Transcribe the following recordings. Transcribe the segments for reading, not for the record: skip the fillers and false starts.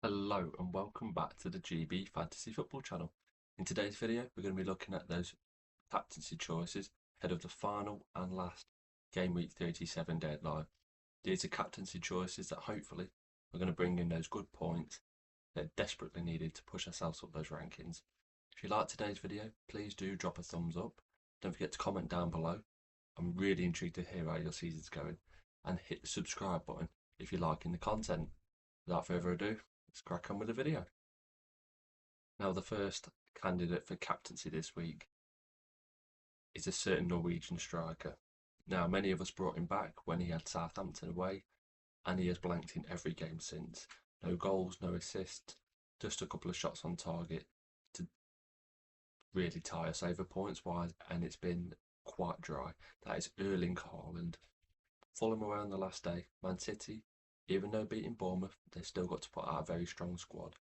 Hello and welcome back to the GB Fantasy Football channel. In today's video, we're going to be looking at those captaincy choices ahead of the final and last Game Week 37 deadline. These are captaincy choices that hopefully are going to bring in those good points that are desperately needed to push ourselves up those rankings. If you like today's video, please do drop a thumbs up. Don't forget to comment down below. I'm really intrigued to hear how your season's going, and hit the subscribe button if you're liking the content. Without further ado, let's crack on with the video. Now, the first candidate for captaincy this week is a certain Norwegian striker. Now, many of us brought him back when he had Southampton away, and he has blanked in every game since. No goals, no assists, just a couple of shots on target to really tie us over points-wise, and it's been quite dry. That is Erling Haaland. Fulham away on the last day. Man City, even though beating Bournemouth, they've still got to put out a very strong squad.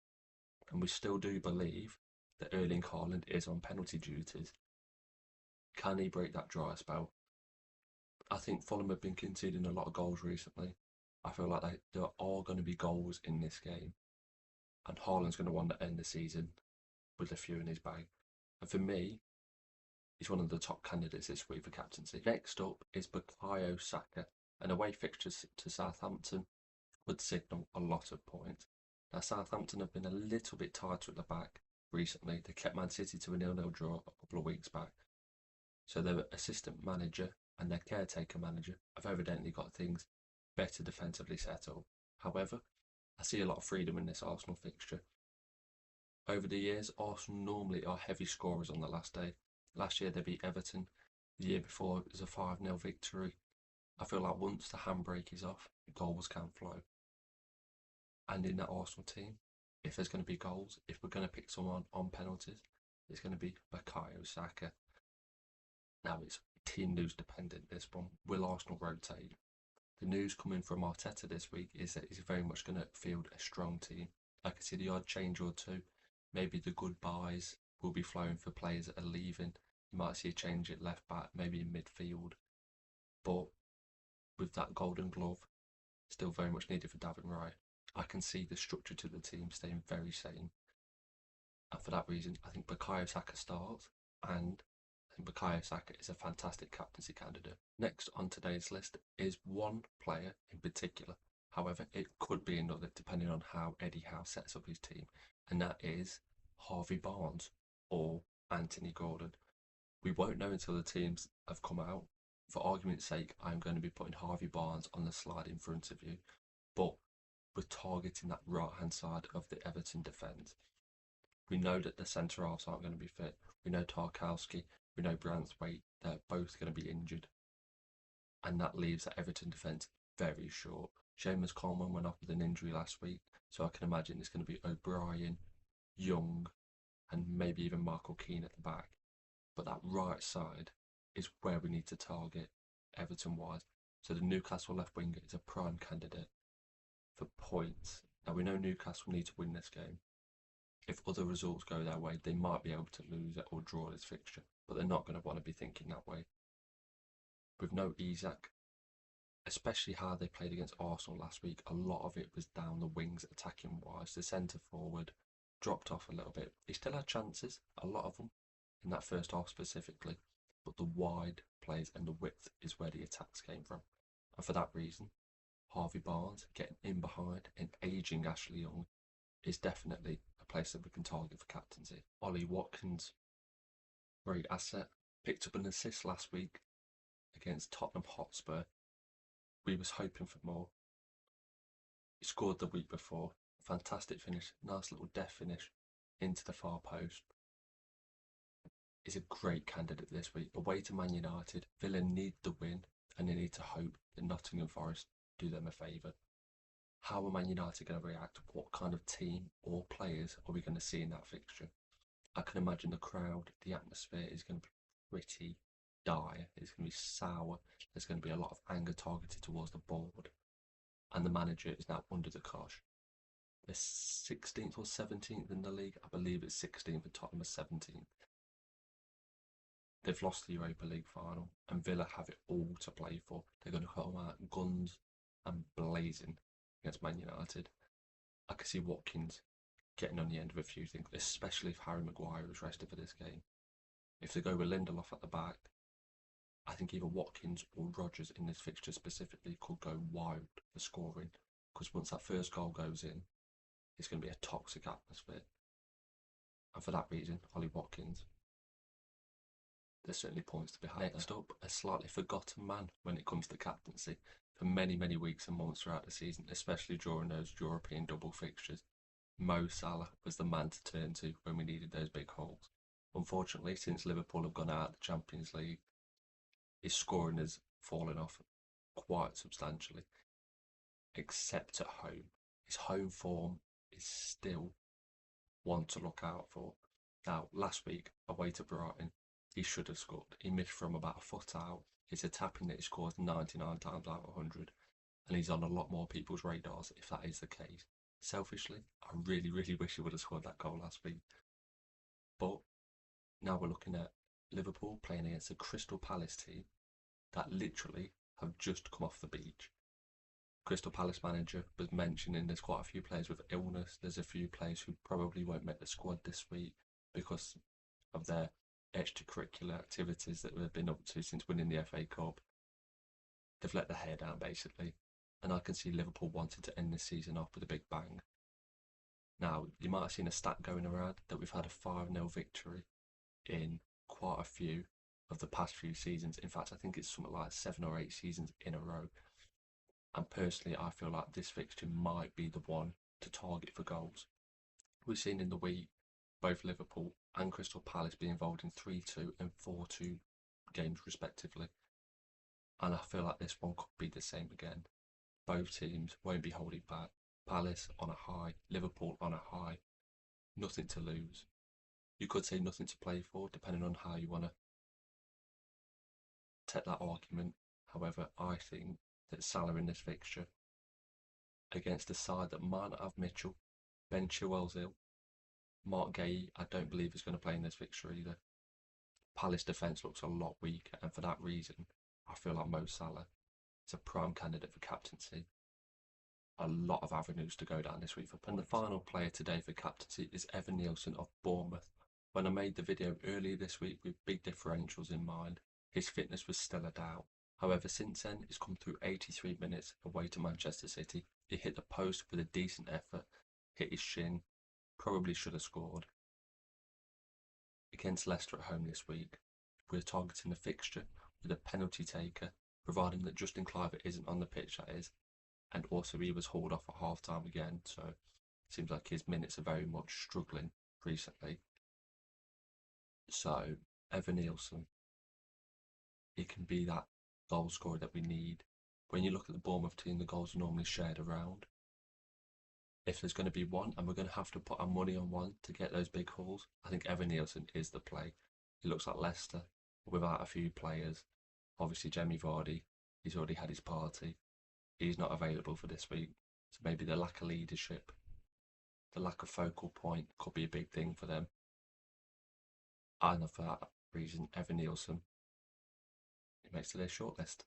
And we still do believe that Erling Haaland is on penalty duties. Can he break that dry spell? I think Fulham have been conceding a lot of goals recently. I feel like there are going to be goals in this game. And Haaland's going to want to end the season with a few in his bag. And for me, he's one of the top candidates this week for captaincy. Next up is Bukayo Saka. An away fixture to Southampton would signal a lot of points. Now, Southampton have been a little bit tighter at the back recently. They kept Man City to a 0-0 draw a couple of weeks back. So their assistant manager and their caretaker manager have evidently got things better defensively set up. However, I see a lot of freedom in this Arsenal fixture. Over the years, Arsenal normally are heavy scorers on the last day. Last year they beat Everton. The year before it was a 5-0 victory. I feel like once the handbrake is off, goals can flow. And in that Arsenal team, if there's going to be goals, if we're going to pick someone on penalties, it's going to be Bukayo Saka. Now, it's team news dependent, this one. Will Arsenal rotate? The news coming from Arteta this week is that he's very much going to field a strong team. I can see the odd change or two. Maybe the goodbyes will be flowing for players that are leaving. You might see a change at left back, maybe in midfield. But with that golden glove still very much needed for David Wright, I can see the structure to the team staying very same. And for that reason, I think Bukayo Saka starts, and I think Bukayo Saka is a fantastic captaincy candidate. Next on today's list is one player in particular. However, it could be another depending on how Eddie Howe sets up his team, and that is Harvey Barnes or Anthony Gordon. We won't know until the teams have come out. For argument's sake, I'm going to be putting Harvey Barnes on the slide in front of you, but we're targeting that right-hand side of the Everton defence. We know that the centre-halves aren't going to be fit. We know Tarkowski, we know Branthwaite, they're both going to be injured. And that leaves the Everton defence very short. Seamus Coleman went off with an injury last week, so I can imagine it's going to be O'Brien, Young, and maybe even Michael Keane at the back. But that right side is where we need to target Everton-wise. So the Newcastle left winger is a prime candidate for points. Now, we know Newcastle need to win this game. If other results go their way, they might be able to lose it or draw this fixture, but they're not going to want to be thinking that way. With no Isak, especially how they played against Arsenal last week, a lot of it was down the wings attacking wise. The centre forward dropped off a little bit. He still had chances, a lot of them, in that first half specifically, but the wide plays and the width is where the attacks came from. And for that reason, Harvey Barnes getting in behind an ageing Ashley Young is definitely a place that we can target for captaincy. Ollie Watkins, great asset, picked up an assist last week against Tottenham Hotspur. We was hoping for more. He scored the week before. Fantastic finish, nice little death finish into the far post. Is a great candidate this week. Away to Man United, Villa need the win, and they need to hope that Nottingham Forest do them a favour. How are Man United going to react? What kind of team or players are we going to see in that fixture? I can imagine the crowd, the atmosphere is going to be pretty dire. It's going to be sour. There's going to be a lot of anger targeted towards the board. And the manager is now under the cosh. They're 16th or 17th in the league. I believe it's 16th and Tottenham is 17th. They've lost the Europa League final, and Villa have it all to play for. They're going to come out guns and blazing against Man United. I could see Watkins getting on the end of a few things, especially if Harry Maguire was rested for this game. If they go with Lindelof at the back, I think either Watkins or Rodgers in this fixture specifically could go wild for scoring, because once that first goal goes in, it's going to be a toxic atmosphere. And for that reason, Ollie Watkins. There's certainly points to be had. Next up, a slightly forgotten man when it comes to captaincy for many, many weeks and months throughout the season, especially during those European double fixtures. Mo Salah was the man to turn to when we needed those big holes. Unfortunately, since Liverpool have gone out of the Champions League, his scoring has fallen off quite substantially, except at home. His home form is still one to look out for. Now, last week, away to Brighton, he should have scored. He missed from about a foot out. It's a tapping that he scores 99 times out of 100, and he's on a lot more people's radars if that is the case. Selfishly, I really, really wish he would have scored that goal last week. But now we're looking at Liverpool playing against a Crystal Palace team that literally have just come off the beach. Crystal Palace manager was mentioning there's quite a few players with illness. There's a few players who probably won't make the squad this week because of their extracurricular activities that they've been up to since winning the FA Cup. They've let their hair down basically, and I can see Liverpool wanting to end this season off with a big bang. Now, you might have seen a stat going around that we've had a 5-0 victory in quite a few of the past few seasons. In fact, I think it's something like 7 or 8 seasons in a row. And personally, I feel like this fixture might be the one to target for goals. We've seen in the week both Liverpool and Crystal Palace be involved in 3-2 and 4-2 games respectively. And I feel like this one could be the same again. Both teams won't be holding back. Palace on a high, Liverpool on a high. Nothing to lose. You could say nothing to play for, depending on how you want to take that argument. However, I think that Salah in this fixture, against a side that might not have Mitchell, Ben Chilwell's ill, Mark Gay, I don't believe is going to play in this fixture either. Palace defence looks a lot weaker, and for that reason, I feel like Mo Salah is a prime candidate for captaincy. A lot of avenues to go down this week for points. And the final player today for captaincy is Evan Nielsen of Bournemouth. When I made the video earlier this week with big differentials in mind, his fitness was still a doubt. However, since then, he's come through 83 minutes away to Manchester City. He hit the post with a decent effort, hit his shin, probably should have scored. Against Leicester at home this week, we're targeting the fixture with a penalty taker, providing that Justin Kluivert isn't on the pitch, that is. And also he was hauled off at half time again, so it seems like his minutes are very much struggling recently. So, Evan Nielsen, he can be that goal scorer that we need. When you look at the Bournemouth team, the goals are normally shared around. If there's going to be one, and we're going to have to put our money on one to get those big hauls, I think Evan Nielsen is the play. He looks like Leicester without a few players. Obviously, Jamie Vardy, he's already had his party. He's not available for this week. So maybe the lack of leadership, the lack of focal point could be a big thing for them. And for that reason, Evan Nielsen, he makes today's shortlist.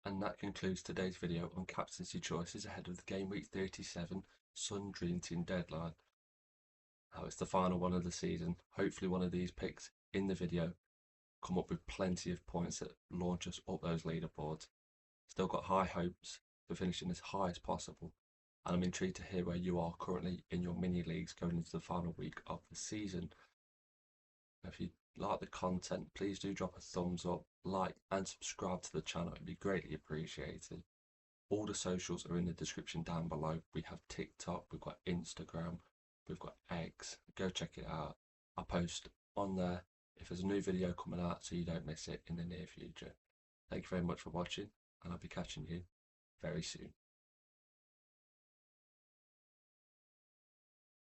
And that concludes today's video on captaincy choices ahead of the Game Week 37 Sun Dream Team deadline. Now it's the final one of the season. Hopefully one of these picks in the video come up with plenty of points that launch us up those leaderboards. Still got high hopes for finishing as high as possible, and I'm intrigued to hear where you are currently in your mini leagues going into the final week of the season. If you like the content, please do drop a thumbs up, like and subscribe to the channel. It'd be greatly appreciated. All the socials are in the description down below. We have TikTok, we've got Instagram, we've got X. Go check it out. I'll post on there if there's a new video coming out so you don't miss it in the near future. Thank you very much for watching, and I'll be catching you very soon.